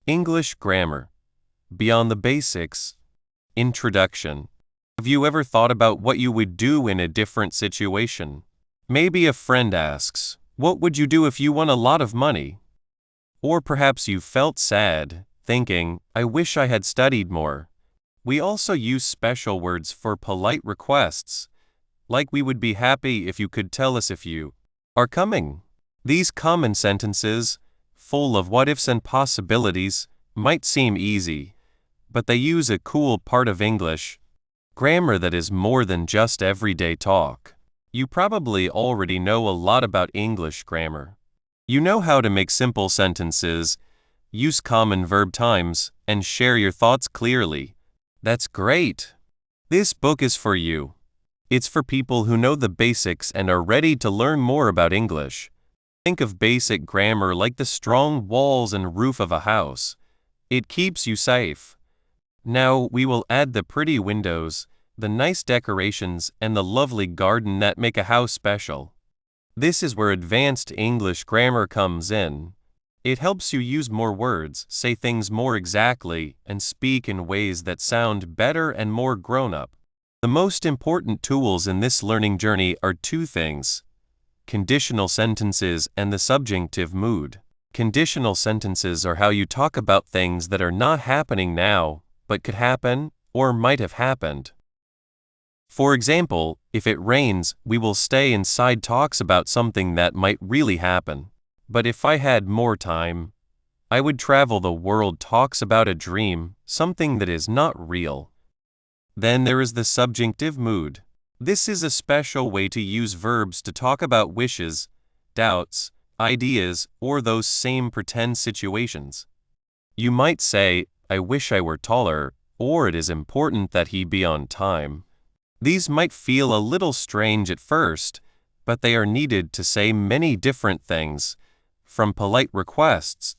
English grammar. Beyond the basics. Introduction. Have you ever thought about what you would do in a different situation? Maybe a friend asks, "What would you do if you won a lot of money?" Or perhaps you felt sad, thinking, "I wish I had studied more." We also use special words for polite requests, like we would be happy if you could tell us if you are coming. These common sentences, full of what-ifs and possibilities, might seem easy, but they use a cool part of English grammar that is more than just everyday talk. You probably already know a lot about English grammar. You know how to make simple sentences, use common verb times, and share your thoughts clearly. That's great! This book is for you. It's for people who know the basics and are ready to learn more about English. Think of basic grammar like the strong walls and roof of a house. It keeps you safe. Now we will add the pretty windows, the nice decorations, and the lovely garden that make a house special. This is where advanced English grammar comes in. It helps you use more words, say things more exactly, and speak in ways that sound better and more grown-up. The most important tools in this learning journey are two things: conditional sentences and the subjunctive mood. Conditional sentences are how you talk about things that are not happening now, but could happen or might have happened. For example, if it rains, we will stay inside talks about something that might really happen. But if I had more time, I would travel the world talks about a dream, something that is not real. Then there is the subjunctive mood. This is a special way to use verbs to talk about wishes, doubts, ideas, or those same pretend situations. You might say, "I wish I were taller," or "It is important that he be on time." These might feel a little strange at first, but they are needed to say many different things, from polite requests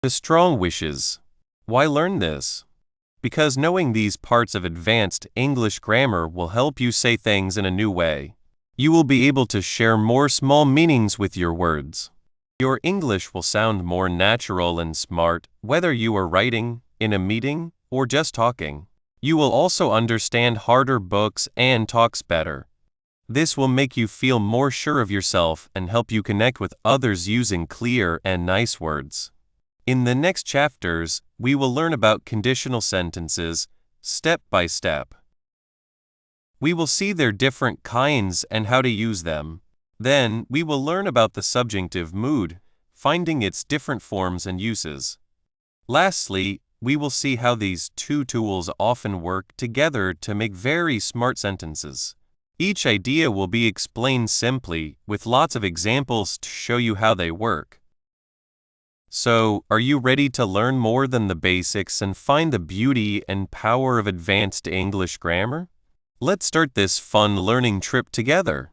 to strong wishes. Why learn this? Because knowing these parts of advanced English grammar will help you say things in a new way. You will be able to share more small meanings with your words. Your English will sound more natural and smart, whether you are writing, in a meeting, or just talking. You will also understand harder books and talks better. This will make you feel more sure of yourself and help you connect with others using clear and nice words. In the next chapters, we will learn about conditional sentences, step by step. We will see their different kinds and how to use them. Then, we will learn about the subjunctive mood, finding its different forms and uses. Lastly, we will see how these two tools often work together to make very smart sentences. Each idea will be explained simply, with lots of examples to show you how they work. So, are you ready to learn more than the basics and find the beauty and power of advanced English grammar? Let's start this fun learning trip together.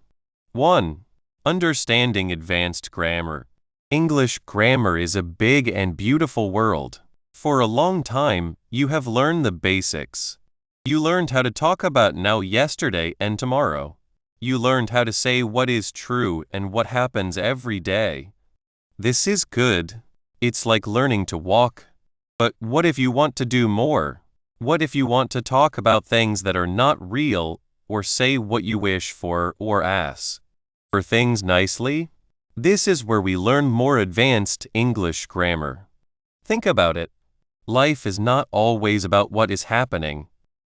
1. Understanding advanced grammar. English grammar is a big and beautiful world. For a long time, you have learned the basics. You learned how to talk about now, yesterday, and tomorrow. You learned how to say what is true and what happens every day. This is good. It's like learning to walk. But what if you want to do more? What if you want to talk about things that are not real, or say what you wish for or ask for things nicely? This is where we learn more advanced English grammar. Think about it. Life is not always about what is happening.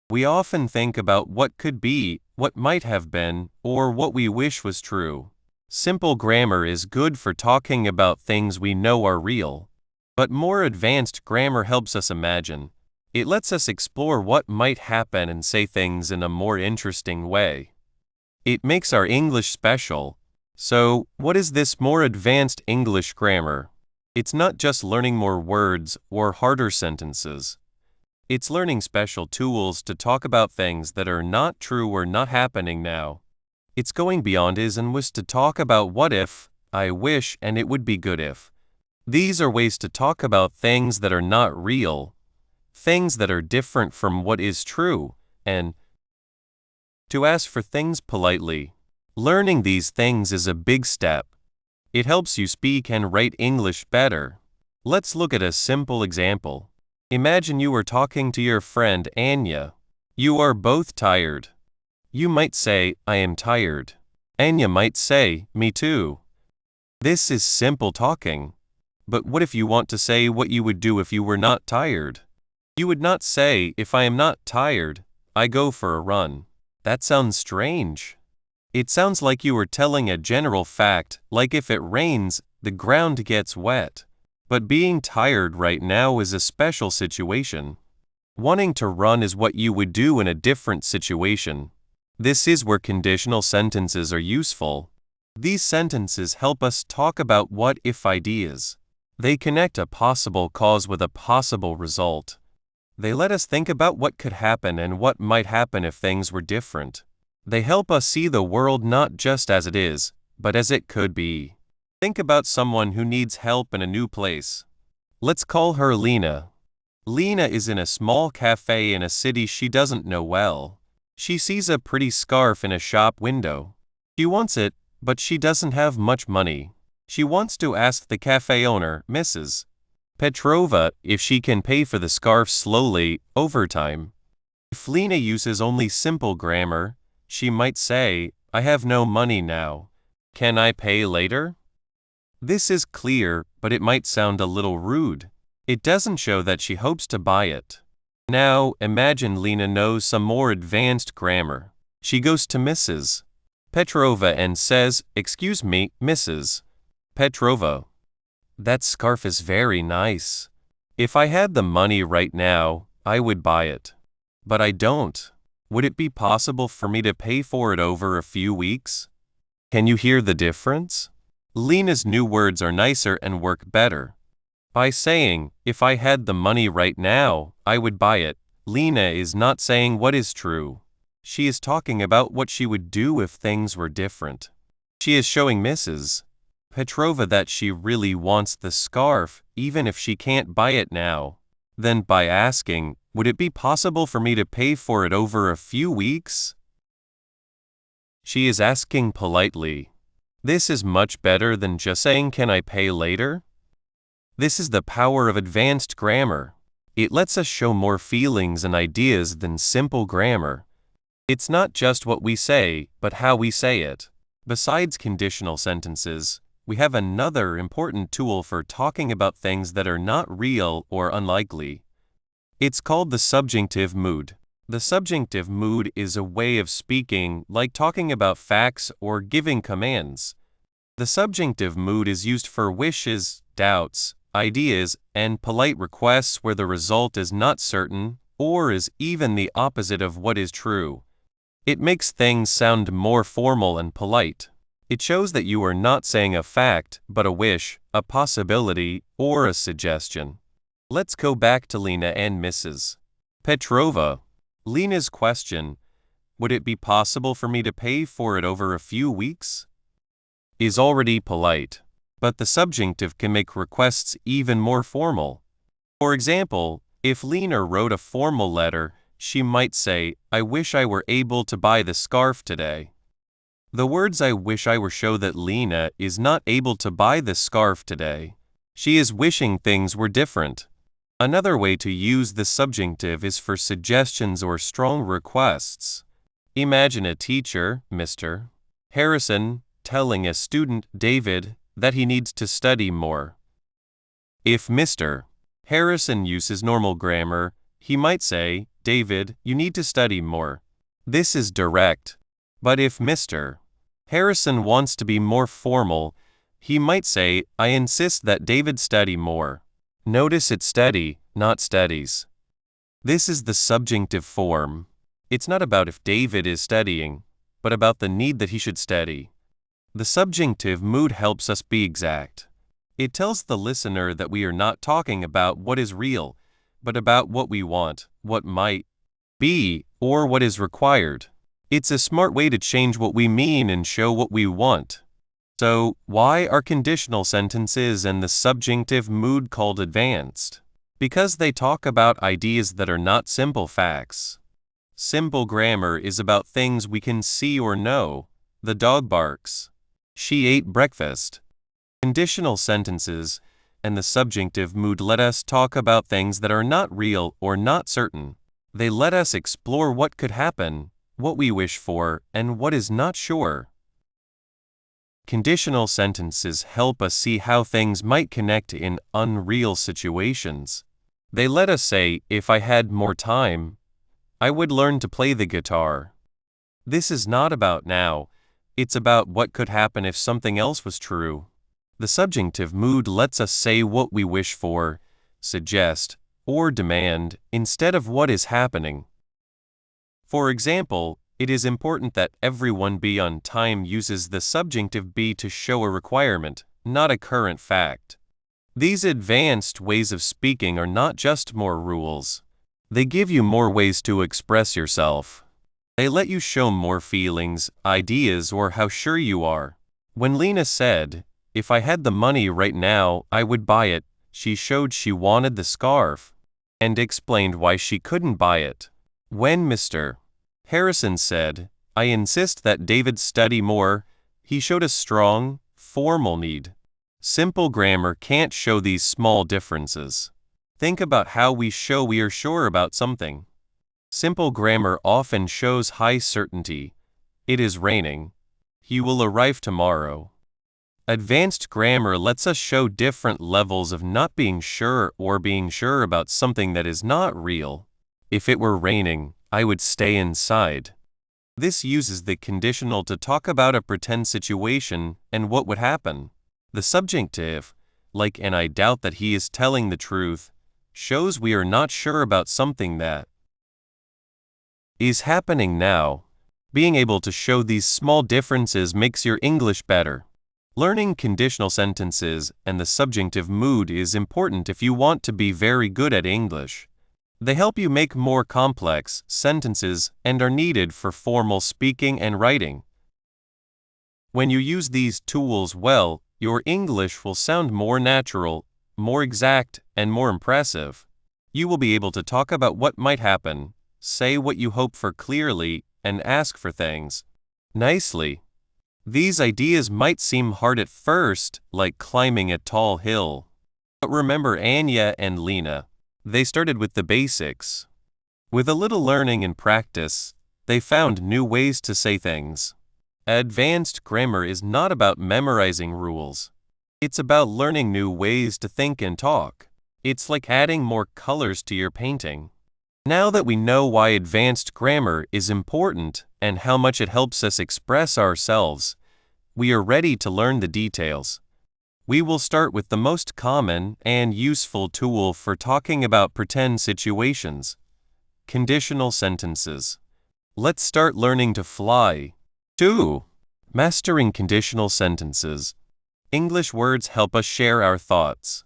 We often think about what could be, what might have been, or what we wish was true. Simple grammar is good for talking about things we know are real. But more advanced grammar helps us imagine. It lets us explore what might happen and say things in a more interesting way. It makes our English special. So, what is this more advanced English grammar? It's not just learning more words or harder sentences. It's learning special tools to talk about things that are not true or not happening now. It's going beyond is and was to talk about what if, I wish, and it would be good if. These are ways to talk about things that are not real, things that are different from what is true, and to ask for things politely. Learning these things is a big step. It helps you speak and write English better. Let's look at a simple example. Imagine you are talking to your friend Anya. You are both tired. You might say, I am tired. Anya might say, me too. This is simple talking. But what if you want to say what you would do if you were not tired? You would not say, if I am not tired, I go for a run. That sounds strange. It sounds like you are telling a general fact, like if it rains, the ground gets wet. But being tired right now is a special situation. Wanting to run is what you would do in a different situation. This is where conditional sentences are useful. These sentences help us talk about what-if ideas. They connect a possible cause with a possible result. They let us think about what could happen and what might happen if things were different. They help us see the world not just as it is, but as it could be. Think about someone who needs help in a new place. Let's call her Lena. Lena is in a small cafe in a city she doesn't know well. She sees a pretty scarf in a shop window. She wants it, but she doesn't have much money. She wants to ask the cafe owner, Mrs. Petrova, if she can pay for the scarf slowly, over time. If Lena uses only simple grammar, she might say, I have no money now. Can I pay later? This is clear, but it might sound a little rude. It doesn't show that she hopes to buy it. Now, imagine Lena knows some more advanced grammar. She goes to Mrs. Petrova and says, Excuse me, Mrs. Petrova. That scarf is very nice. If I had the money right now, I would buy it. But I don't. Would it be possible for me to pay for it over a few weeks? Can you hear the difference? Lena's new words are nicer and work better. By saying, if I had the money right now, I would buy it, Lena is not saying what is true. She is talking about what she would do if things were different. She is showing Mrs. Petrova that she really wants the scarf, even if she can't buy it now. Then by asking, would it be possible for me to pay for it over a few weeks? She is asking politely. This is much better than just saying, can I pay later? This is the power of advanced grammar. It lets us show more feelings and ideas than simple grammar. It's not just what we say, but how we say it. Besides conditional sentences, we have another important tool for talking about things that are not real or unlikely. It's called the subjunctive mood. The subjunctive mood is a way of speaking, like talking about facts or giving commands. The subjunctive mood is used for wishes, doubts, ideas, and polite requests where the result is not certain or is even the opposite of what is true. It makes things sound more formal and polite. It shows that you are not saying a fact, but a wish, a possibility, or a suggestion. Let's go back to Lena and Mrs. Petrova. Lena's question, would it be possible for me to pay for it over a few weeks? Is already polite, but the subjunctive can make requests even more formal. For example, if Lena wrote a formal letter, she might say, I wish I were able to buy the scarf today. The words I wish I were show that Lena is not able to buy the scarf today. She is wishing things were different. Another way to use the subjunctive is for suggestions or strong requests. Imagine a teacher, Mr. Harrison, telling a student, David, that he needs to study more. If Mr. Harrison uses normal grammar, he might say, David, you need to study more. This is direct. But if Mr. Harrison wants to be more formal, he might say, I insist that David study more. Notice it's study, not studies. This is the subjunctive form. It's not about if David is studying, but about the need that he should study. The subjunctive mood helps us be exact. It tells the listener that we are not talking about what is real, but about what we want, what might be, or what is required. It's a smart way to change what we mean and show what we want. So, why are conditional sentences and the subjunctive mood called advanced? Because they talk about ideas that are not simple facts. Simple grammar is about things we can see or know. The dog barks. She ate breakfast. Conditional sentences and the subjunctive mood let us talk about things that are not real or not certain. They let us explore what could happen, what we wish for, and what is not sure. Conditional sentences help us see how things might connect in unreal situations. They let us say, if I had more time, I would learn to play the guitar. This is not about now, it's about what could happen if something else was true. The subjunctive mood lets us say what we wish for, suggest, or demand instead of what is happening. For example, it is important that everyone be on time uses the subjunctive be to show a requirement, not a current fact. These advanced ways of speaking are not just more rules. They give you more ways to express yourself. They let you show more feelings, ideas, or how sure you are. When Lena said, "If I had the money right now, I would buy it," she showed she wanted the scarf and explained why she couldn't buy it. When Mr. Harrison said, "I insist that David study more," he showed a strong, formal need. Simple grammar can't show these small differences. Think about how we show we are sure about something. Simple grammar often shows high certainty. It is raining. He will arrive tomorrow. Advanced grammar lets us show different levels of not being sure or being sure about something that is not real. If it were raining, I would stay inside. This uses the conditional to talk about a pretend situation and what would happen. The subjunctive, like "and I doubt that he is telling the truth," shows we are not sure about something that is happening now. Being able to show these small differences makes your English better. Learning conditional sentences and the subjunctive mood is important if you want to be very good at English. They help you make more complex sentences and are needed for formal speaking and writing. When you use these tools well, your English will sound more natural, more exact, and more impressive. You will be able to talk about what might happen, say what you hope for clearly, and ask for things nicely. These ideas might seem hard at first, like climbing a tall hill. But remember Anya and Lena. They started with the basics. With a little learning and practice, they found new ways to say things. Advanced grammar is not about memorizing rules. It's about learning new ways to think and talk. It's like adding more colors to your painting. Now that we know why advanced grammar is important and how much it helps us express ourselves, we are ready to learn the details. We will start with the most common and useful tool for talking about pretend situations: conditional sentences. Let's start learning to fly. 2. Mastering conditional sentences. English words help us share our thoughts.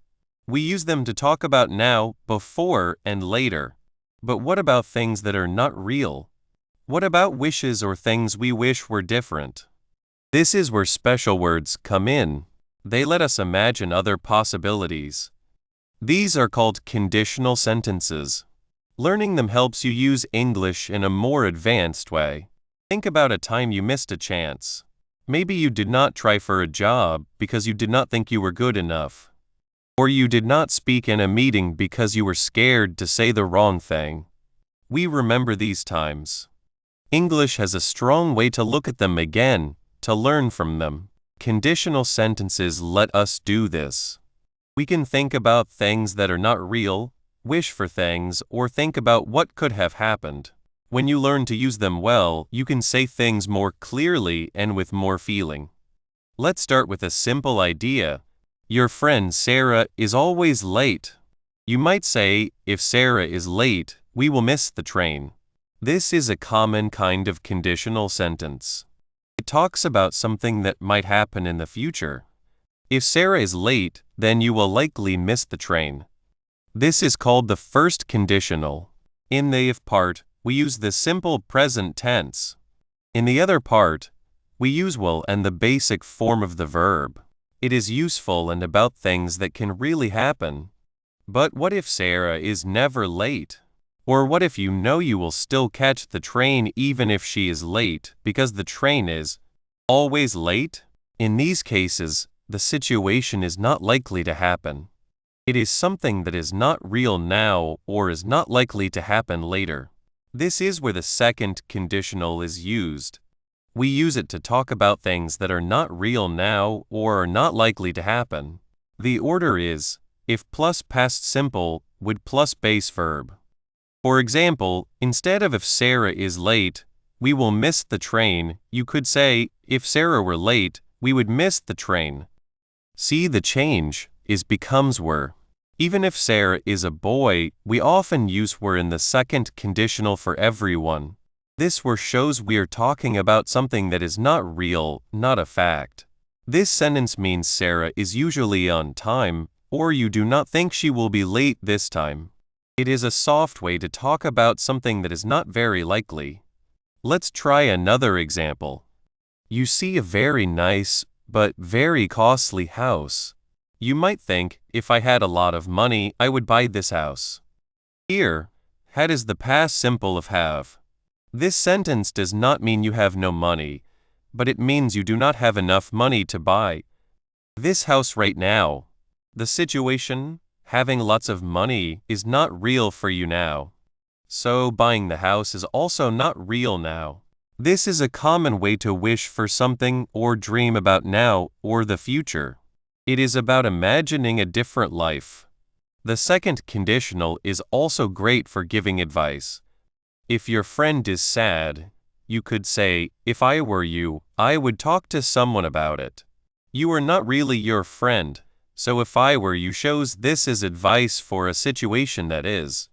We use them to talk about now, before, and later. But what about things that are not real? What about wishes or things we wish were different? This is where special words come in. They let us imagine other possibilities. These are called conditional sentences. Learning them helps you use English in a more advanced way. Think about a time you missed a chance. Maybe you did not try for a job because you did not think you were good enough. Or you did not speak in a meeting because you were scared to say the wrong thing. We remember these times. English has a strong way to look at them again, to learn from them. Conditional sentences let us do this. We can think about things that are not real, wish for things, or think about what could have happened. When you learn to use them well, you can say things more clearly and with more feeling. Let's start with a simple idea. Your friend Sarah is always late. You might say, "If Sarah is late, we will miss the train." This is a common kind of conditional sentence. It talks about something that might happen in the future. If Sarah is late, then you will likely miss the train. This is called the first conditional. In the if part, we use the simple present tense. In the other part, we use will and the basic form of the verb. It is useful and about things that can really happen. But what if Sarah is never late? Or what if you know you will still catch the train even if she is late because the train is always late? In these cases, the situation is not likely to happen. It is something that is not real now or is not likely to happen later. This is where the second conditional is used. We use it to talk about things that are not real now or are not likely to happen. The order is if plus past simple with plus base verb. For example, instead of if Sarah is late, we will miss the train, you could say, if Sarah were late, we would miss the train. See, the change is becomes were. Even if Sarah is a boy, we often use were in the second conditional for everyone. This were shows we are talking about something that is not real, not a fact. This sentence means Sarah is usually on time, or you do not think she will be late this time. It is a soft way to talk about something that is not very likely. Let's try another example. You see a very nice, but very costly house. You might think, if I had a lot of money, I would buy this house. Here, had is the past simple of have. This sentence does not mean you have no money, but it means you do not have enough money to buy this house right now. The situation, having lots of money, is not real for you now. So buying the house is also not real now. This is a common way to wish for something or dream about now or the future. It is about imagining a different life. The second conditional is also great for giving advice. If your friend is sad, you could say, if I were you, I would talk to someone about it. You are not really your friend, so if I were you shows this is advice for a situation that is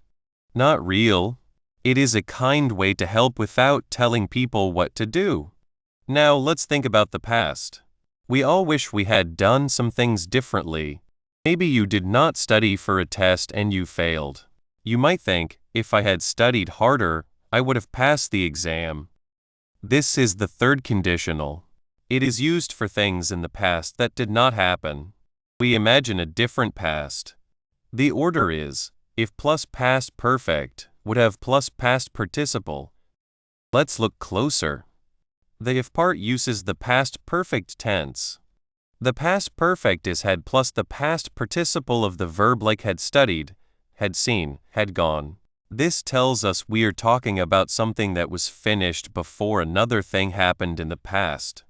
not real. It is a kind way to help without telling people what to do. Now let's think about the past. We all wish we had done some things differently. Maybe you did not study for a test and you failed. You might think, if I had studied harder, I would have passed the exam. This is the third conditional. It is used for things in the past that did not happen. We imagine a different past. The order is, if plus past perfect would have plus past participle. Let's look closer. The if part uses the past perfect tense. The past perfect is had plus the past participle of the verb like had studied, had seen, had gone. This tells us we are talking about something that was finished before another thing happened in the past.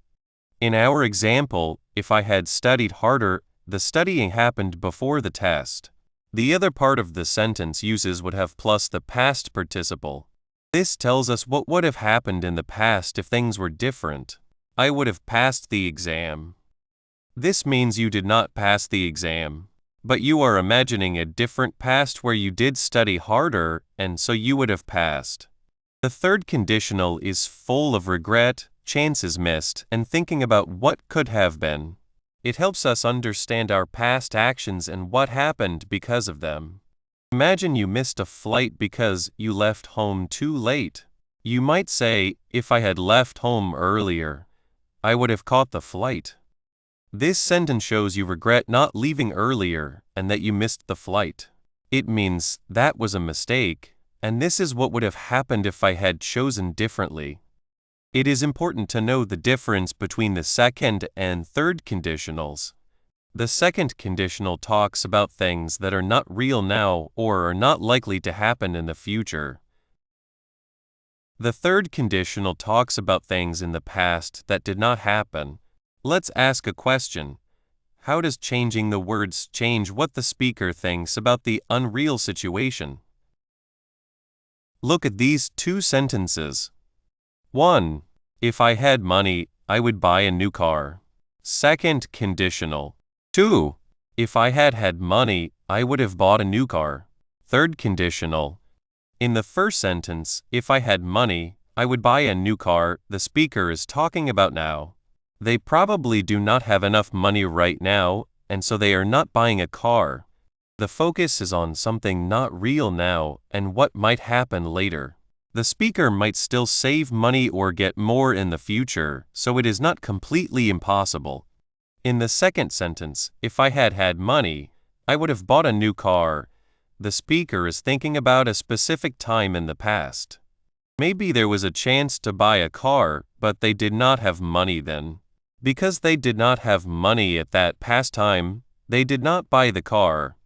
In our example, if I had studied harder, the studying happened before the test. The other part of the sentence uses would have plus the past participle. This tells us what would have happened in the past if things were different. I would have passed the exam. This means you did not pass the exam, but you are imagining a different past where you did study harder, and so you would have passed. The third conditional is full of regret, chances missed, and thinking about what could have been. It helps us understand our past actions and what happened because of them. Imagine you missed a flight because you left home too late. You might say, if I had left home earlier, I would have caught the flight. This sentence shows you regret not leaving earlier and that you missed the flight. It means that was a mistake, and this is what would have happened if I had chosen differently. It is important to know the difference between the second and third conditionals. The second conditional talks about things that are not real now or are not likely to happen in the future. The third conditional talks about things in the past that did not happen. Let's ask a question. How does changing the words change what the speaker thinks about the unreal situation? Look at these two sentences. 1. If I had money, I would buy a new car. Second conditional. 2. If I had money, I would have bought a new car. Third conditional. In the first sentence, if I had money, I would buy a new car, the speaker is talking about now. They probably do not have enough money right now, and so they are not buying a car. The focus is on something not real now and what might happen later. The speaker might still save money or get more in the future, so it is not completely impossible. In the second sentence, if I had money, I would have bought a new car. The speaker is thinking about a specific time in the past. Maybe there was a chance to buy a car, but they did not have money then. Because they did not have money at that past time, they did not buy the car.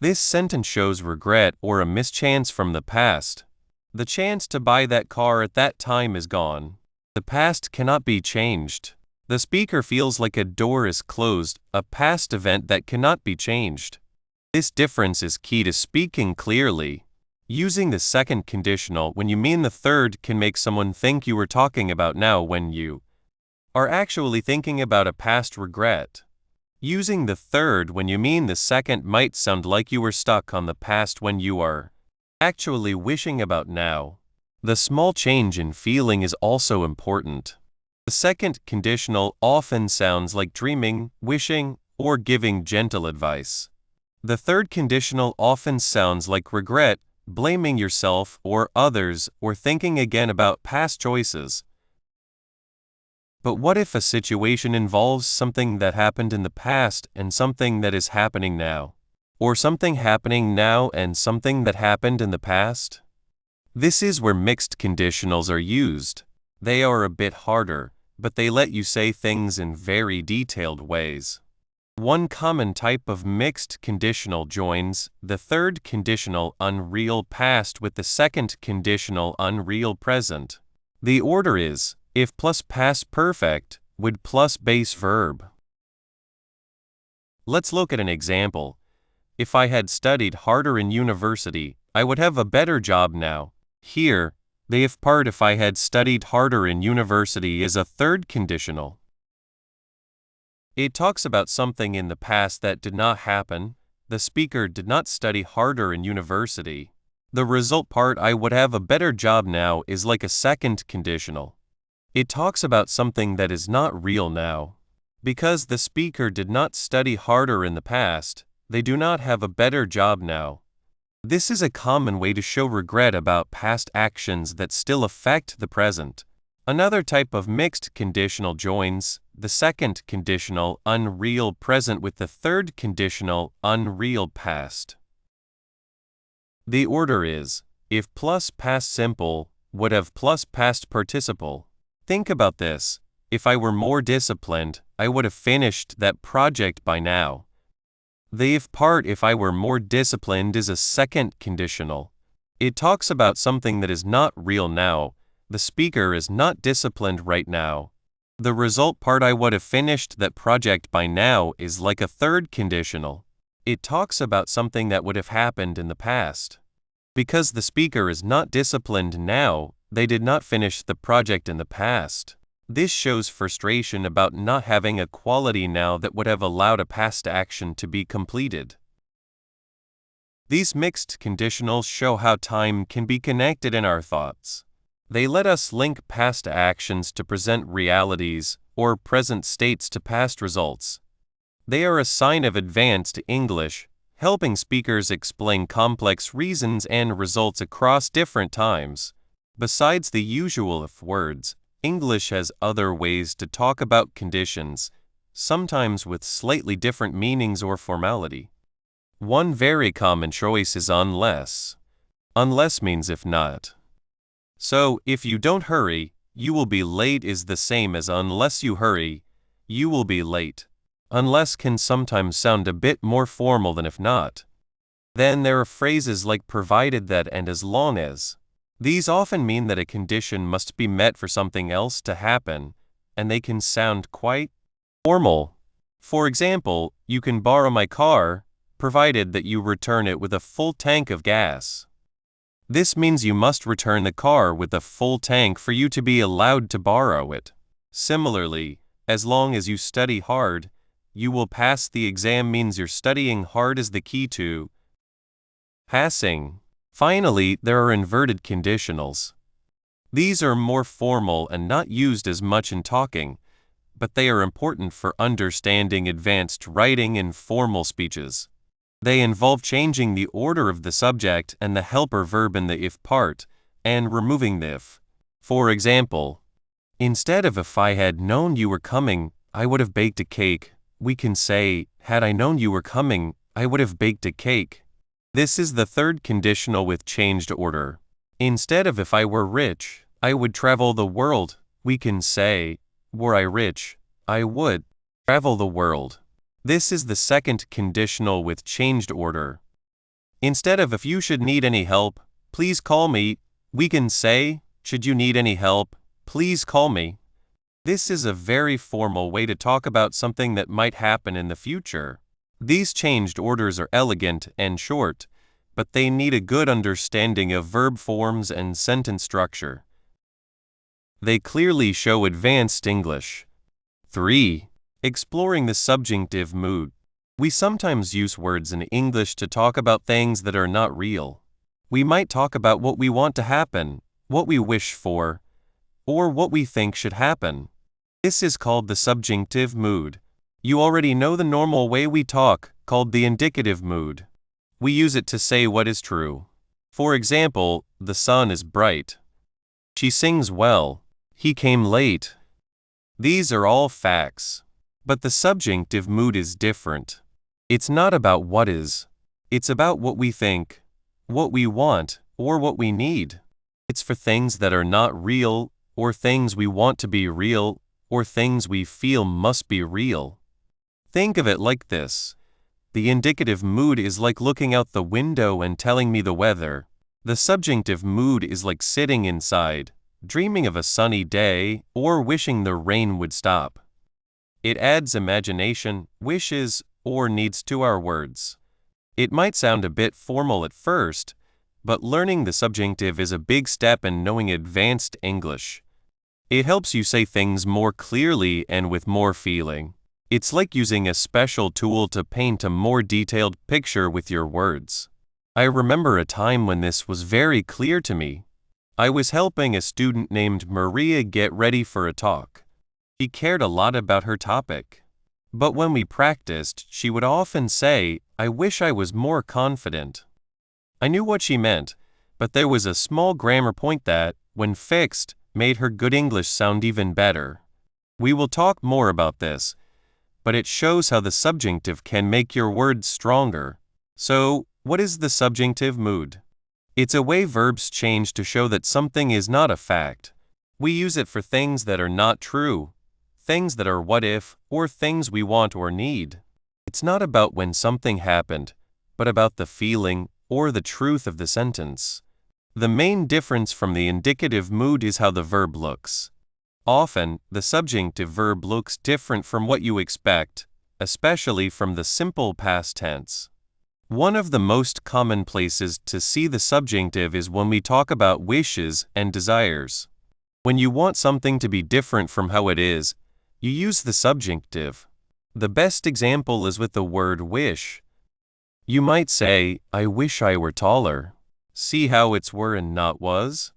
This sentence shows regret or a mischance from the past. The chance to buy that car at that time is gone. The past cannot be changed. The speaker feels like a door is closed, a past event that cannot be changed. This difference is key to speaking clearly. Using the second conditional when you mean the third can make someone think you were talking about now when you are actually thinking about a past regret. Using the third when you mean the second might sound like you were stuck on the past when you are actually wishing about now. The small change in feeling is also important. The second conditional often sounds like dreaming, wishing, or giving gentle advice. The third conditional often sounds like regret, blaming yourself or others, or thinking again about past choices. But what if a situation involves something that happened in the past and something that is happening now? Or something happening now and something that happened in the past? This is where mixed conditionals are used. They are a bit harder, but they let you say things in very detailed ways. One common type of mixed conditional joins the third conditional unreal past with the second conditional unreal present. The order is if plus past perfect, would plus base verb. Let's look at an example. If I had studied harder in university, I would have a better job now. Here, the if part if I had studied harder in university is a third conditional. It talks about something in the past that did not happen. The speaker did not study harder in university. The result part I would have a better job now is like a second conditional. It talks about something that is not real now. Because the speaker did not study harder in the past, they do not have a better job now. This is a common way to show regret about past actions that still affect the present. Another type of mixed conditional joins the second conditional unreal present with the third conditional unreal past. The order is if plus past simple would have plus past participle. Think about this. If I were more disciplined, I would have finished that project by now. The if part if I were more disciplined is a second conditional. It talks about something that is not real now. The speaker is not disciplined right now. The result part I would have finished that project by now is like a third conditional. It talks about something that would have happened in the past. Because the speaker is not disciplined now, they did not finish the project in the past. This shows frustration about not having a quality now that would have allowed a past action to be completed. These mixed conditionals show how time can be connected in our thoughts. They let us link past actions to present realities or present states to past results. They are a sign of advanced English, helping speakers explain complex reasons and results across different times. Besides the usual if words, English has other ways to talk about conditions, sometimes with slightly different meanings or formality. One very common choice is unless. Unless means if not. So, if you don't hurry, you will be late is the same as unless you hurry, you will be late. Unless can sometimes sound a bit more formal than if not. Then there are phrases like provided that and as long as. These often mean that a condition must be met for something else to happen, and they can sound quite formal. For example, you can borrow my car, provided that you return it with a full tank of gas. This means you must return the car with a full tank for you to be allowed to borrow it. Similarly, as long as you study hard, you will pass the exam means you're studying hard is the key to passing. Finally, there are inverted conditionals. These are more formal and not used as much in talking, but they are important for understanding advanced writing and formal speeches. They involve changing the order of the subject and the helper verb in the if part, and removing the if. For example, instead of if I had known you were coming, I would have baked a cake, we can say, had I known you were coming, I would have baked a cake. This is the third conditional with changed order. Instead of if I were rich, I would travel the world, we can say, were I rich, I would travel the world. This is the second conditional with changed order. Instead of if you should need any help, please call me, we can say, should you need any help, please call me. This is a very formal way to talk about something that might happen in the future. These changed orders are elegant and short, but they need a good understanding of verb forms and sentence structure. They clearly show advanced English. 3. Exploring the subjunctive mood. We sometimes use words in English to talk about things that are not real. We might talk about what we want to happen, what we wish for, or what we think should happen. This is called the subjunctive mood. You already know the normal way we talk, called the indicative mood. We use it to say what is true. For example, the sun is bright. She sings well. He came late. These are all facts. But the subjunctive mood is different. It's not about what is. It's about what we think, what we want, or what we need. It's for things that are not real, or things we want to be real, or things we feel must be real. Think of it like this. The indicative mood is like looking out the window and telling me the weather. The subjunctive mood is like sitting inside, dreaming of a sunny day, or wishing the rain would stop. It adds imagination, wishes, or needs to our words. It might sound a bit formal at first, but learning the subjunctive is a big step in knowing advanced English. It helps you say things more clearly and with more feeling. It's like using a special tool to paint a more detailed picture with your words. I remember a time when this was very clear to me. I was helping a student named Maria get ready for a talk. She cared a lot about her topic. But when we practiced, she would often say, "I wish I was more confident." I knew what she meant, but there was a small grammar point that, when fixed, made her good English sound even better. We will talk more about this, but it shows how the subjunctive can make your words stronger. So, what is the subjunctive mood? It's a way verbs change to show that something is not a fact. We use it for things that are not true, things that are what if, or things we want or need. It's not about when something happened, but about the feeling or the truth of the sentence. The main difference from the indicative mood is how the verb looks. Often, the subjunctive verb looks different from what you expect, especially from the simple past tense. One of the most common places to see the subjunctive is when we talk about wishes and desires. When you want something to be different from how it is, you use the subjunctive. The best example is with the word wish. You might say, "I wish I were taller." See how it's were and not was?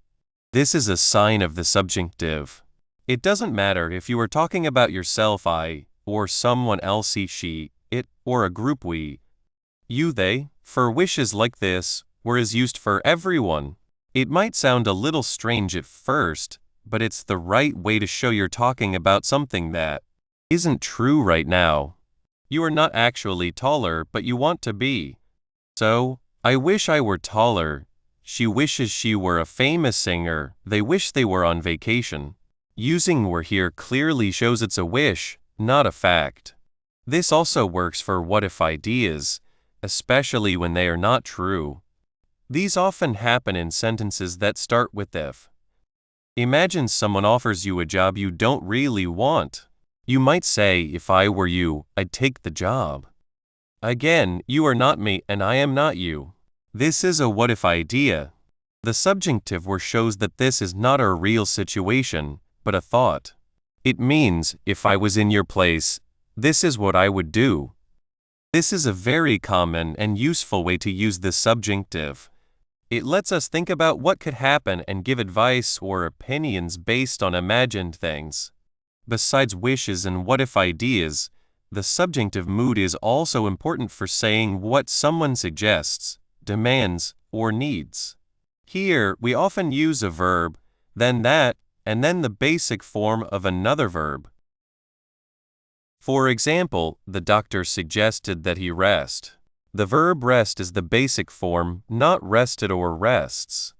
This is a sign of the subjunctive. It doesn't matter if you are talking about yourself, I, or someone else, he, she, it, or a group, we. You, they, for wishes like this, were is used for everyone. It might sound a little strange at first, but it's the right way to show you're talking about something that isn't true right now. You are not actually taller, but you want to be. So, I wish I were taller. She wishes she were a famous singer. They wish they were on vacation. Using were here clearly shows it's a wish, not a fact. This also works for what if ideas, especially when they are not true. These often happen in sentences that start with if. Imagine someone offers you a job you don't really want. You might say, "If I were you, I'd take the job." Again, you are not me and I am not you. This is a what if idea. The subjunctive word shows that this is not a real situation, but a thought. It means, if I was in your place, this is what I would do. This is a very common and useful way to use the subjunctive. It lets us think about what could happen and give advice or opinions based on imagined things. Besides wishes and what if ideas, the subjunctive mood is also important for saying what someone suggests, demands, or needs. Here, we often use a verb, then that, and then the basic form of another verb. For example, the doctor suggested that he rest. The verb rest is the basic form, not rested or rests.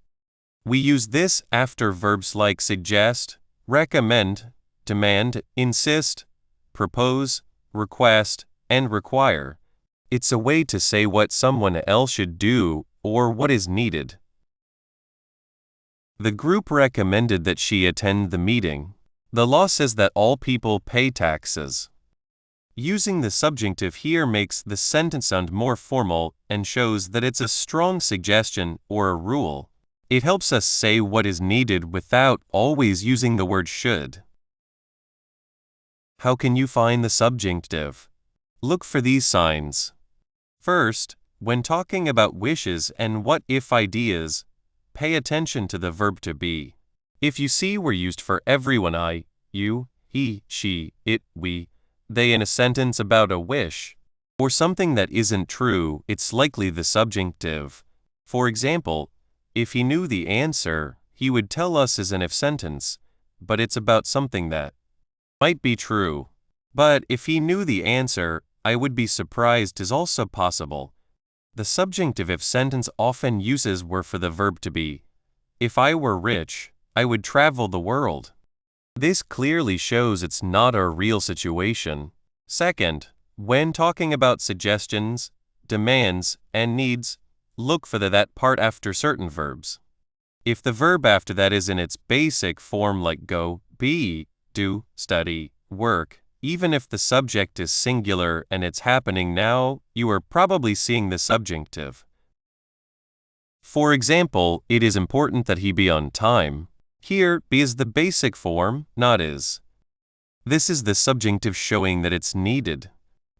We use this after verbs like suggest, recommend, demand, insist, propose, request, and require. It's a way to say what someone else should do or what is needed. The group recommended that she attend the meeting. The law says that all people pay taxes. Using the subjunctive here makes the sentence sound more formal and shows that it's a strong suggestion or a rule. It helps us say what is needed without always using the word should. How can you find the subjunctive? Look for these signs. First, when talking about wishes and what-if ideas, pay attention to the verb to be. If you see we're used for everyone I, you, he, she, it, we, they in a sentence about a wish, or something that isn't true, it's likely the subjunctive. For example, if he knew the answer, he would tell us as an if sentence, but it's about something that might be true. But if he knew the answer, I would be surprised is also possible. The subjunctive if sentence often uses were for the verb to be. If I were rich, I would travel the world. This clearly shows it's not a real situation. Second, when talking about suggestions, demands, and needs, look for the that part after certain verbs. If the verb after that is in its basic form like go, be, do, study, work, even if the subject is singular and it's happening now, you are probably seeing the subjunctive. For example, it is important that he be on time. Here, be is the basic form, not is. This is the subjunctive showing that it's needed.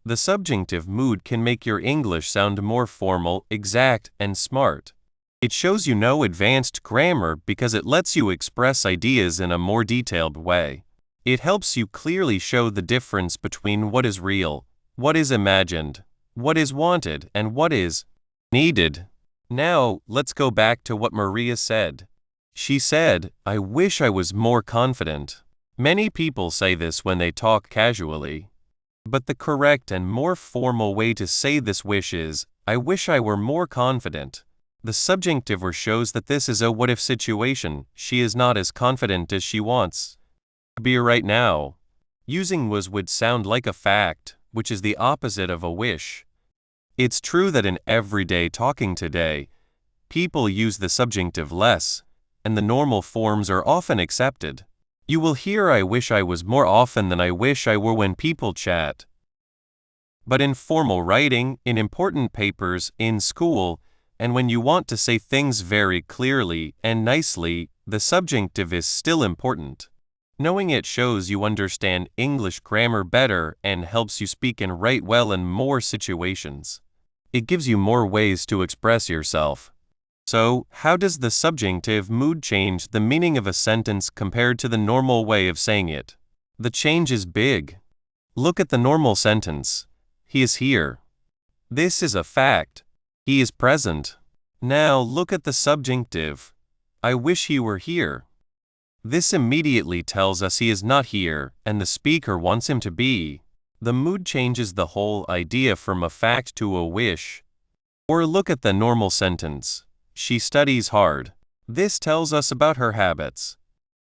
The subjunctive mood can make your English sound more formal, exact, and smart. It shows you know advanced grammar because it lets you express ideas in a more detailed way. It helps you clearly show the difference between what is real, what is imagined, what is wanted, and what is needed. Now, let's go back to what Maria said. She said, "I wish I was more confident." Many people say this when they talk casually. But the correct and more formal way to say this wish is, "I wish I were more confident." The subjunctive shows that this is a what-if situation. She is not as confident as she wants to be right now. Using was would sound like a fact, which is the opposite of a wish. It's true that in everyday talking today, people use the subjunctive less, and the normal forms are often accepted. You will hear "I wish I was" more often than "I wish I were" when people chat. But in formal writing, in important papers, in school, and when you want to say things very clearly and nicely, the subjunctive is still important. Knowing it shows you understand English grammar better and helps you speak and write well in more situations. It gives you more ways to express yourself. So, how does the subjunctive mood change the meaning of a sentence compared to the normal way of saying it? The change is big. Look at the normal sentence. He is here. This is a fact. He is present. Now look at the subjunctive. I wish he were here. This immediately tells us he is not here, and the speaker wants him to be. The mood changes the whole idea from a fact to a wish. Or look at the normal sentence. She studies hard. This tells us about her habits.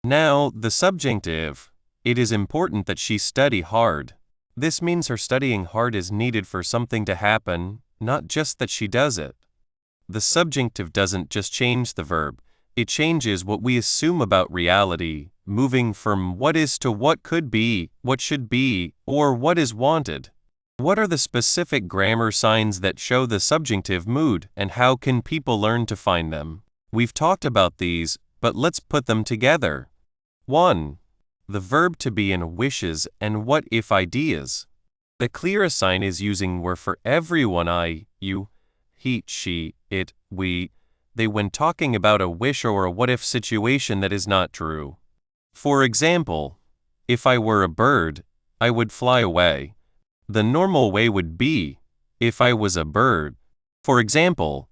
Now, the subjunctive. It is important that she study hard. This means her studying hard is needed for something to happen, not just that she does it. The subjunctive doesn't just change the verb. It changes what we assume about reality, moving from what is to what could be, what should be, or what is wanted. What are the specific grammar signs that show the subjunctive mood, and how can people learn to find them? We've talked about these, but let's put them together. 1. The verb to be in wishes and what-if ideas. The clearest sign is using were for everyone I, you, he, she, it, we, they when talking about a wish or a what-if situation that is not true. For example, if I were a bird, I would fly away. The normal way would be, if I was a bird. For example,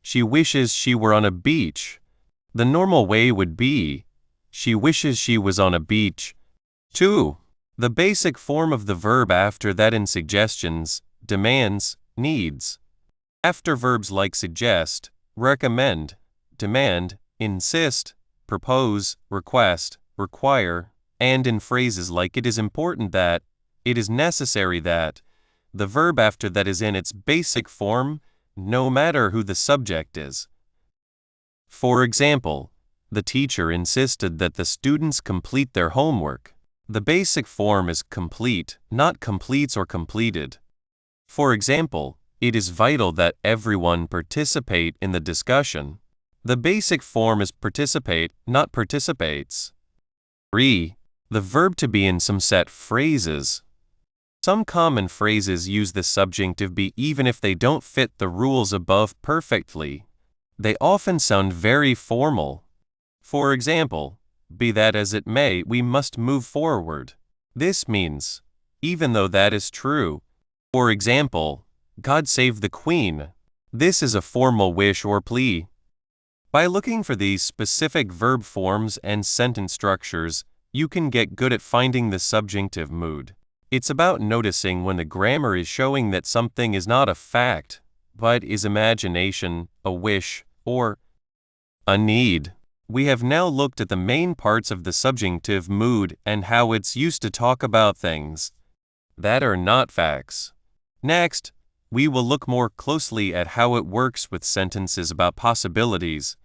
she wishes she were on a beach. The normal way would be, she wishes she was on a beach. 2. The basic form of the verb after that in suggestions, demands, needs. After verbs like suggest, recommend, demand, insist, propose, request, require, and in phrases like it is important that, it is necessary that, the verb after that is in its basic form, no matter who the subject is. For example, the teacher insisted that the students complete their homework. The basic form is complete, not completes or completed. For example, it is vital that everyone participate in the discussion. The basic form is participate, not participates. 3. The verb to be in some set phrases. Some common phrases use the subjunctive be even if they don't fit the rules above perfectly. They often sound very formal. For example, be that as it may, we must move forward. This means, even though that is true. For example, God save the Queen. This is a formal wish or plea. By looking for these specific verb forms and sentence structures, you can get good at finding the subjunctive mood. It's about noticing when the grammar is showing that something is not a fact, but is imagination, a wish, or a need. We have now looked at the main parts of the subjunctive mood and how it's used to talk about things that are not facts. Next, we will look more closely at how it works with sentences about possibilities,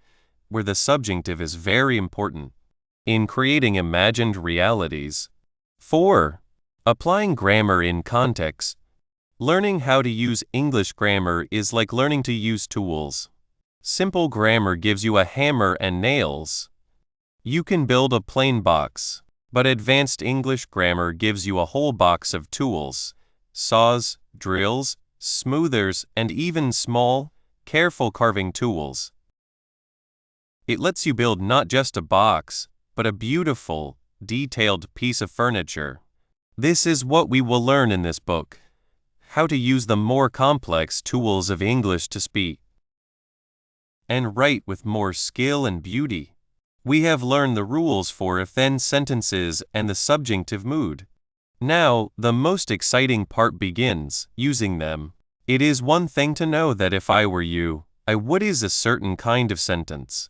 where the subjunctive is very important in creating imagined realities. 4. Applying grammar in context. Learning how to use English grammar is like learning to use tools. Simple grammar gives you a hammer and nails. You can build a plain box, but advanced English grammar gives you a whole box of tools, saws, drills, smoothers, and even small, careful carving tools. It lets you build not just a box, but a beautiful, detailed piece of furniture. This is what we will learn in this book: how to use the more complex tools of English to speak and write with more skill and beauty. We have learned the rules for if-then sentences and the subjunctive mood. Now, the most exciting part begins, using them. It is one thing to know that if I were you, I would is a certain kind of sentence.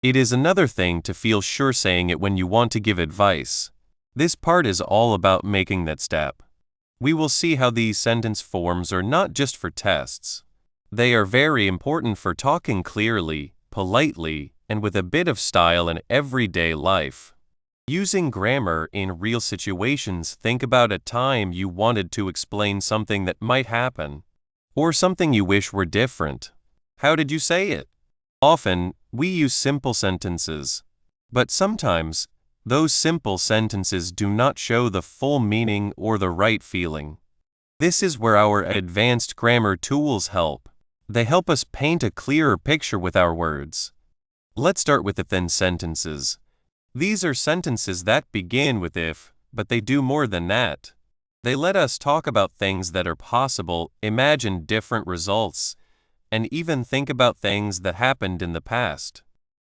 It is another thing to feel sure saying it when you want to give advice. This part is all about making that step. We will see how these sentence forms are not just for tests. They are very important for talking clearly, politely, and with a bit of style in everyday life. Using grammar in real situations, think about a time you wanted to explain something that might happen, or something you wish were different. How did you say it? Often, we use simple sentences, but sometimes, those simple sentences do not show the full meaning or the right feeling. This is where our advanced grammar tools help. They help us paint a clearer picture with our words. Let's start with if-then sentences. These are sentences that begin with if, but they do more than that. They let us talk about things that are possible, imagine different results, and even think about things that happened in the past.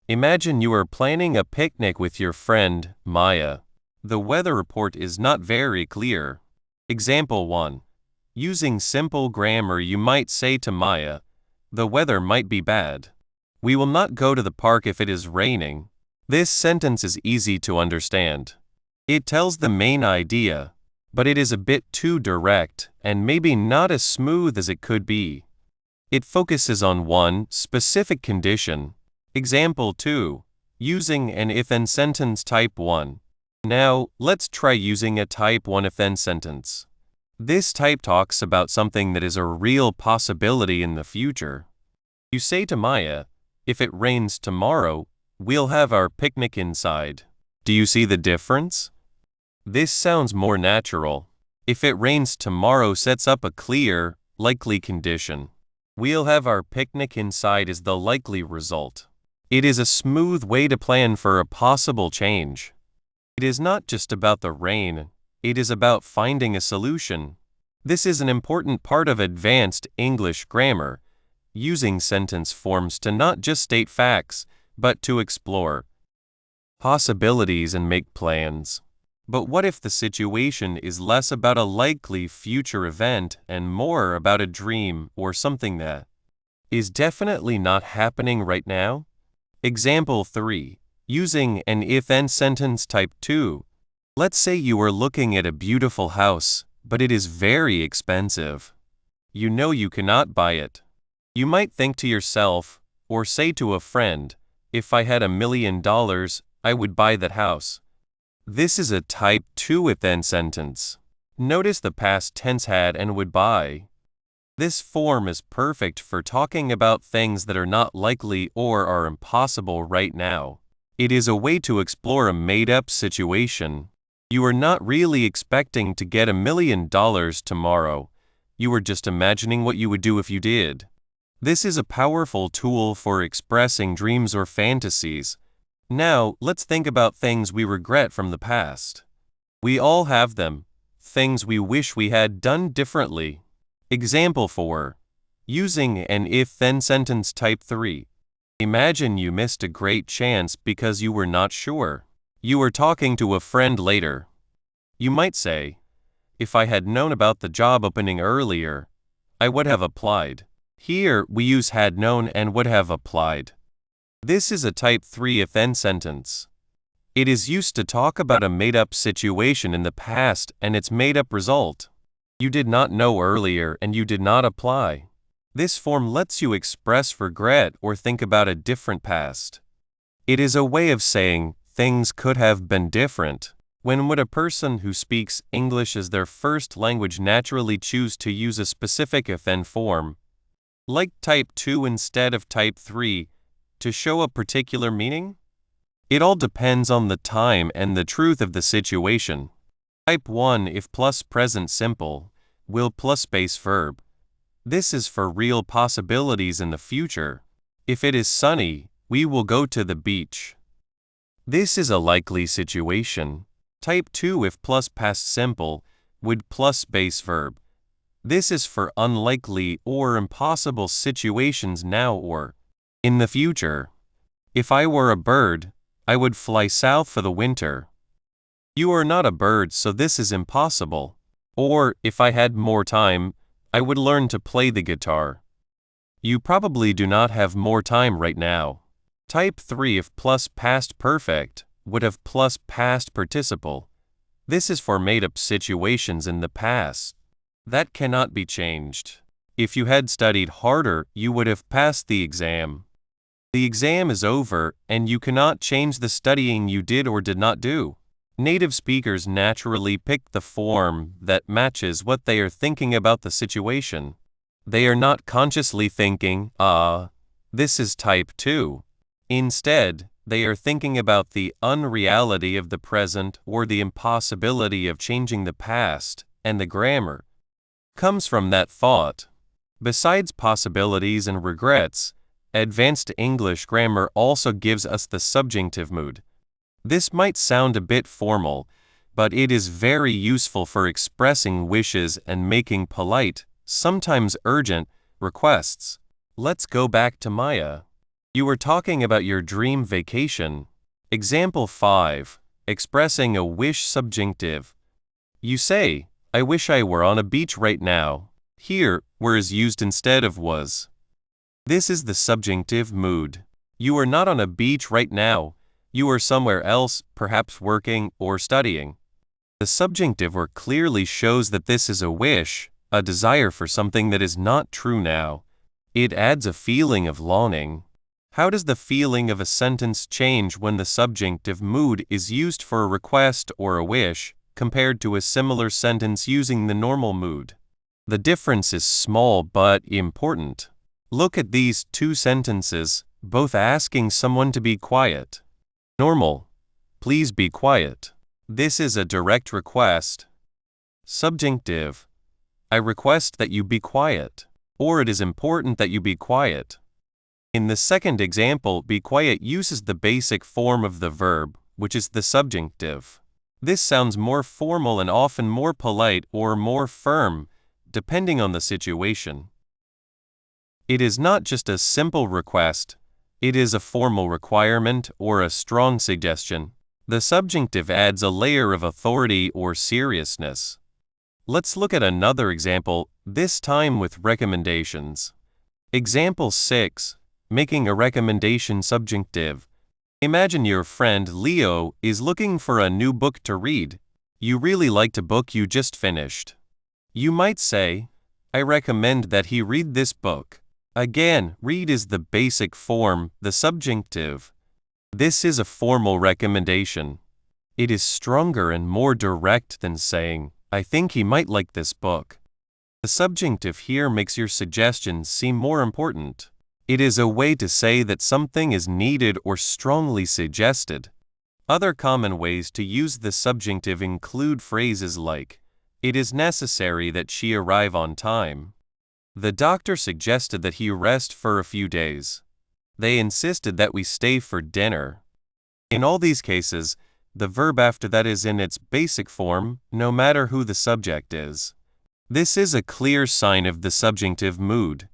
Imagine you are planning a picnic with your friend, Maya. The weather report is not very clear. Example 1. Using simple grammar, you might say to Maya, "The weather might be bad. We will not go to the park if it is raining." This sentence is easy to understand. It tells the main idea, but it is a bit too direct and maybe not as smooth as it could be. It focuses on one specific condition. Example 2. Using an if-then sentence type 1. Now, let's try using a type 1 if-then sentence. This type talks about something that is a real possibility in the future. You say to Maya, "If it rains tomorrow, we'll have our picnic inside." Do you see the difference? This sounds more natural. If it rains tomorrow sets up a clear, likely condition. We'll have our picnic inside is the likely result. It is a smooth way to plan for a possible change. It is not just about the rain, it is about finding a solution. This is an important part of advanced English grammar, using sentence forms to not just state facts, but to explore possibilities and make plans. But what if the situation is less about a likely future event and more about a dream or something that is definitely not happening right now? Example 3. Using an if-then sentence type 2. Let's say you are looking at a beautiful house, but it is very expensive. you know you cannot buy it. You might think to yourself, or say to a friend, if I had $1 million, I would buy that house. This is a type 2 if-then sentence. Notice the past tense had and would buy. This form is perfect for talking about things that are not likely or are impossible right now. It is a way to explore a made-up situation. You are not really expecting to get $1 million tomorrow. You are just imagining what you would do if you did. This is a powerful tool for expressing dreams or fantasies. Now, let's think about things we regret from the past. We all have them, things we wish we had done differently. Example 4. Using an if-then sentence type 3. Imagine you missed a great chance because you were not sure. You are talking to a friend later. You might say, if I had known about the job opening earlier, I would have applied. Here, we use had known and would have applied. This is a type 3 if-then sentence. It is used to talk about a made-up situation in the past and its made-up result. You did not know earlier and you did not apply. This form lets you express regret or think about a different past. It is a way of saying things could have been different. When would a person who speaks English as their first language naturally choose to use a specific if-then form, like type 2 instead of type 3, to show a particular meaning? It all depends on the time and the truth of the situation. Type 1 if plus present simple, will plus base verb. This is for real possibilities in the future. If it is sunny, we will go to the beach. This is a likely situation. Type 2 if plus past simple, would plus base verb. This is for unlikely or impossible situations now or in the future. If I were a bird, I would fly south for the winter. You are not a bird, so this is impossible. Or, if I had more time, I would learn to play the guitar. You probably do not have more time right now. Type 3 if plus past perfect, would have plus past participle. This is for made-up situations in the past. That cannot be changed. If you had studied harder, you would have passed the exam. The exam is over, and you cannot change the studying you did or did not do. Native speakers naturally pick the form that matches what they are thinking about the situation. They are not consciously thinking, this is type 2. Instead, they are thinking about the unreality of the present or the impossibility of changing the past, and the grammar comes from that thought. Besides possibilities and regrets, advanced English grammar also gives us the subjunctive mood. This might sound a bit formal, but it is very useful for expressing wishes and making polite, sometimes urgent, requests. Let's go back to Maya. You were talking about your dream vacation. Example 5. Expressing a wish subjunctive. You say, I wish I were on a beach right now. Here, were is used instead of was. This is the subjunctive mood. You are not on a beach right now. You are somewhere else, perhaps working or studying. The subjunctive word clearly shows that this is a wish, a desire for something that is not true now. It adds a feeling of longing. How does the feeling of a sentence change when the subjunctive mood is used for a request or a wish, compared to a similar sentence using the normal mood? The difference is small but important. Look at these two sentences, both asking someone to be quiet. Normal, please be quiet. This is a direct request. Subjunctive, I request that you be quiet, or it is important that you be quiet. In the second example, be quiet uses the basic form of the verb, which is the subjunctive. This sounds more formal and often more polite or more firm, depending on the situation. It is not just a simple request, it is a formal requirement or a strong suggestion. The subjunctive adds a layer of authority or seriousness. Let's look at another example, this time with recommendations. Example 6, making a recommendation subjunctive. Imagine your friend Leo is looking for a new book to read. You really liked a book you just finished. You might say, I recommend that he read this book. Again, read is the basic form, the subjunctive. This is a formal recommendation. It is stronger and more direct than saying, I think he might like this book. The subjunctive here makes your suggestions seem more important. It is a way to say that something is needed or strongly suggested. Other common ways to use the subjunctive include phrases like, it is necessary that she arrive on time. The doctor suggested that he rest for a few days. They insisted that we stay for dinner. In all these cases, the verb after that is in its basic form, no matter who the subject is. This is a clear sign of the subjunctive mood.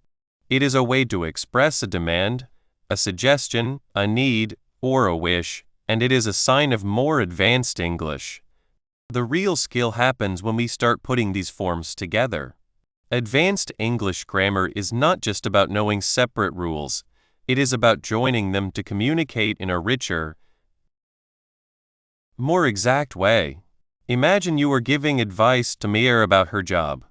It is a way to express a demand, a suggestion, a need, or a wish, and it is a sign of more advanced English. The real skill happens when we start putting these forms together. Advanced English grammar is not just about knowing separate rules. It is about joining them to communicate in a richer, more exact way. Imagine you are giving advice to Mia about her job.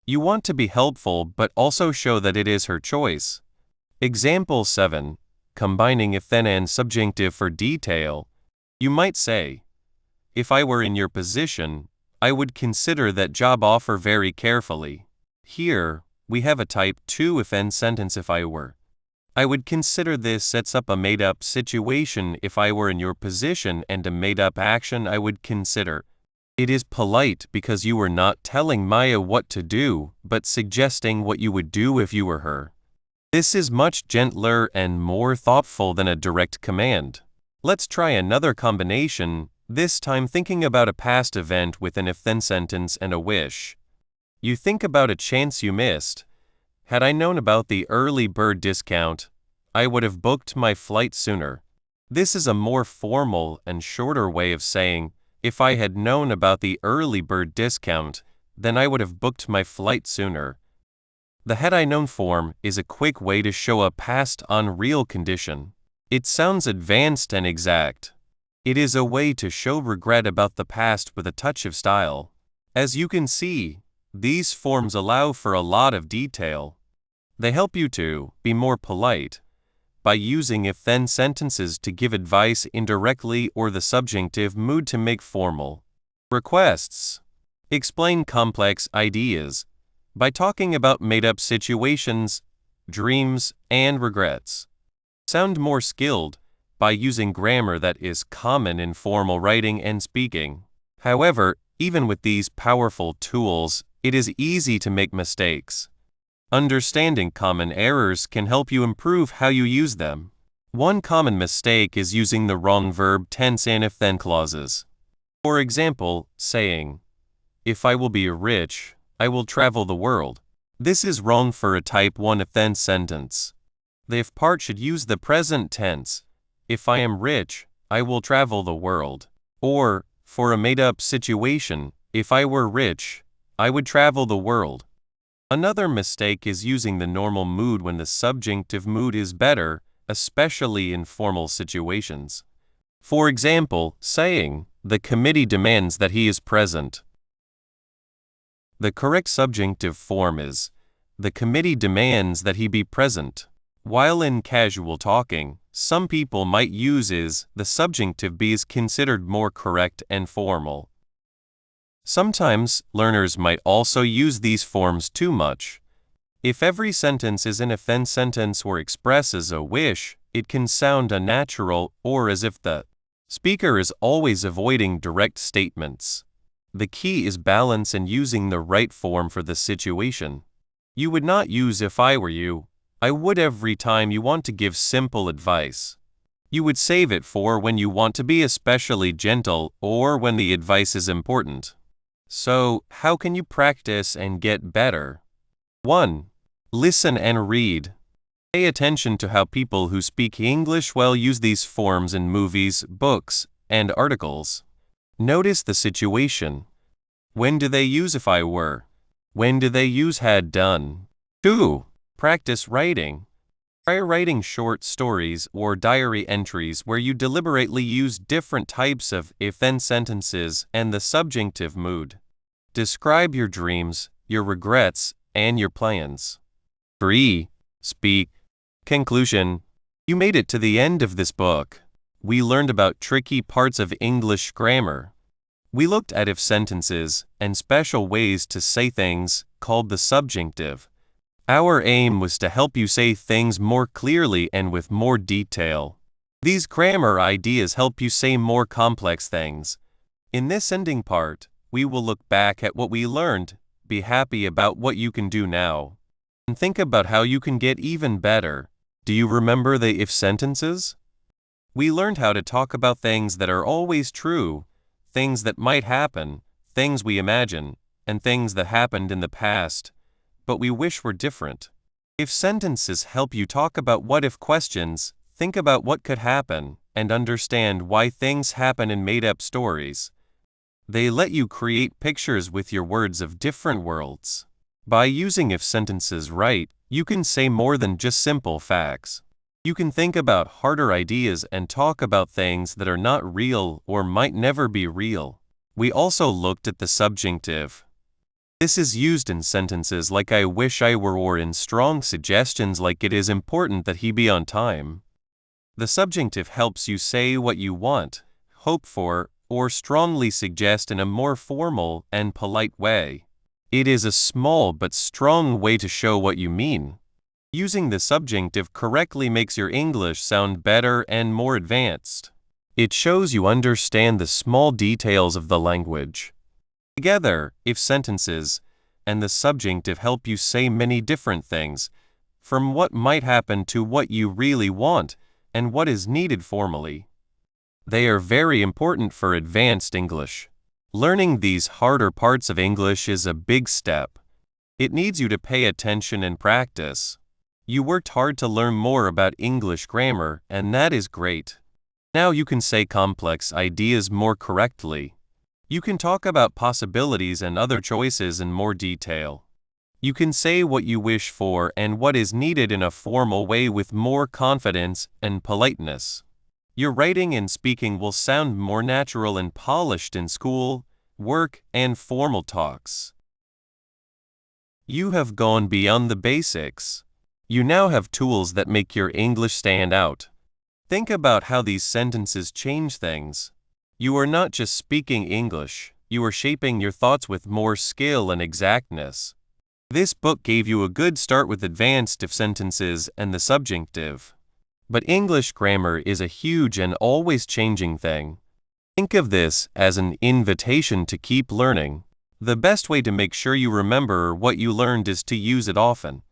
You want to be helpful but also show that it is her choice. Example 7. Combining if then and subjunctive for detail. You might say, if I were in your position, I would consider that job offer very carefully. Here, we have a type 2 if then sentence if I were. I would consider this sets up a made-up situation if I were in your position and a made-up action I would consider. It is polite because you are not telling Maya what to do, but suggesting what you would do if you were her. This is much gentler and more thoughtful than a direct command. Let's try another combination, this time thinking about a past event with an if-then sentence and a wish. You think about a chance you missed. Had I known about the early bird discount, I would have booked my flight sooner. This is a more formal and shorter way of saying, if I had known about the early bird discount, then I would have booked my flight sooner. The had I known form is a quick way to show a past unreal condition. It sounds advanced and exact. It is a way to show regret about the past with a touch of style. As you can see, these forms allow for a lot of detail. They help you to be more polite by using if-then sentences to give advice indirectly or the subjunctive mood to make formal requests. Explain complex ideas by talking about made-up situations, dreams, and regrets. Sound more skilled by using grammar that is common in formal writing and speaking. However, even with these powerful tools, it is easy to make mistakes. Understanding common errors can help you improve how you use them. One common mistake is using the wrong verb tense in if-then clauses. For example, saying, if I will be rich, I will travel the world. This is wrong for a type 1 if-then sentence. The if part should use the present tense. If I am rich, I will travel the world. Or, for a made-up situation, if I were rich, I would travel the world. Another mistake is using the normal mood when the subjunctive mood is better, especially in formal situations. For example, saying, the committee demands that he is present. The correct subjunctive form is, the committee demands that he be present. While in casual talking, some people might use is, the subjunctive be is considered more correct and formal. Sometimes, learners might also use these forms too much. If every sentence is an if-then sentence or expresses a wish, it can sound unnatural or as if the speaker is always avoiding direct statements. The key is balance and using the right form for the situation. You would not use if I were you. I would every time you want to give simple advice. You would save it for when you want to be especially gentle or when the advice is important. So, how can you practice and get better? 1. Listen and read. Pay attention to how people who speak English well use these forms in movies, books, and articles. Notice the situation. When do they use if I were? When do they use had done? 2. Practice writing. Try writing short stories or diary entries where you deliberately use different types of if-then sentences and the subjunctive mood. Describe your dreams, your regrets, and your plans. 3. Speak. Conclusion. You made it to the end of this book. We learned about tricky parts of English grammar. We looked at if sentences and special ways to say things called the subjunctive. Our aim was to help you say things more clearly and with more detail. These grammar ideas help you say more complex things. In this ending part, we will look back at what we learned, be happy about what you can do now, and think about how you can get even better. Do you remember the if sentences? We learned how to talk about things that are always true, things that might happen, things we imagine, and things that happened in the past, but we wish were different. If sentences help you talk about what-if questions, think about what could happen, and understand why things happen in made-up stories. They let you create pictures with your words of different worlds. By using if sentences right, you can say more than just simple facts. You can think about harder ideas and talk about things that are not real or might never be real. We also looked at the subjunctive. This is used in sentences like I wish I were or in strong suggestions like it is important that he be on time. The subjunctive helps you say what you want, hope for, or strongly suggest in a more formal and polite way. It is a small but strong way to show what you mean. Using the subjunctive correctly makes your English sound better and more advanced. It shows you understand the small details of the language. Together, if sentences and the subjunctive help you say many different things, from what might happen to what you really want and what is needed formally. They are very important for advanced English. Learning these harder parts of English is a big step. It needs you to pay attention and practice. You worked hard to learn more about English grammar, and that is great. Now you can say complex ideas more correctly. You can talk about possibilities and other choices in more detail. You can say what you wish for and what is needed in a formal way with more confidence and politeness. Your writing and speaking will sound more natural and polished in school, work, and formal talks. You have gone beyond the basics. You now have tools that make your English stand out. Think about how these sentences change things. You are not just speaking English, you are shaping your thoughts with more skill and exactness. This book gave you a good start with advanced if sentences and the subjunctive. But English grammar is a huge and always changing thing. Think of this as an invitation to keep learning. The best way to make sure you remember what you learned is to use it often.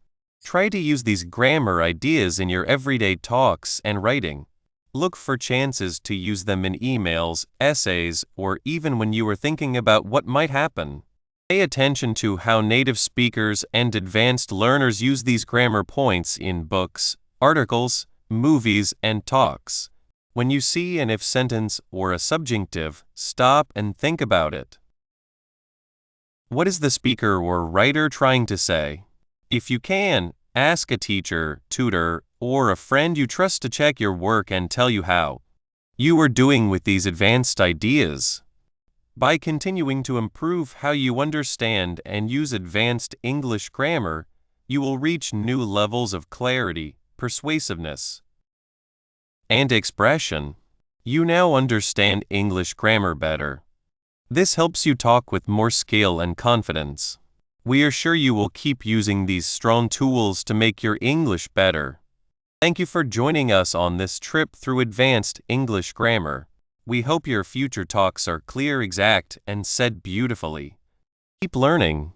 Try to use these grammar ideas in your everyday talks and writing. Look for chances to use them in emails, essays, or even when you are thinking about what might happen. Pay attention to how native speakers and advanced learners use these grammar points in books, articles, movies, and talks. When you see an if sentence or a subjunctive, stop and think about it. What is the speaker or writer trying to say? If you can, ask a teacher, tutor, or a friend you trust to check your work and tell you how you are doing with these advanced ideas. By continuing to improve how you understand and use advanced English grammar, you will reach new levels of clarity, persuasiveness, and expression. You now understand English grammar better. This helps you talk with more skill and confidence. We are sure you will keep using these strong tools to make your English better. Thank you for joining us on this trip through advanced English grammar. We hope your future talks are clear, exact, and said beautifully. Keep learning.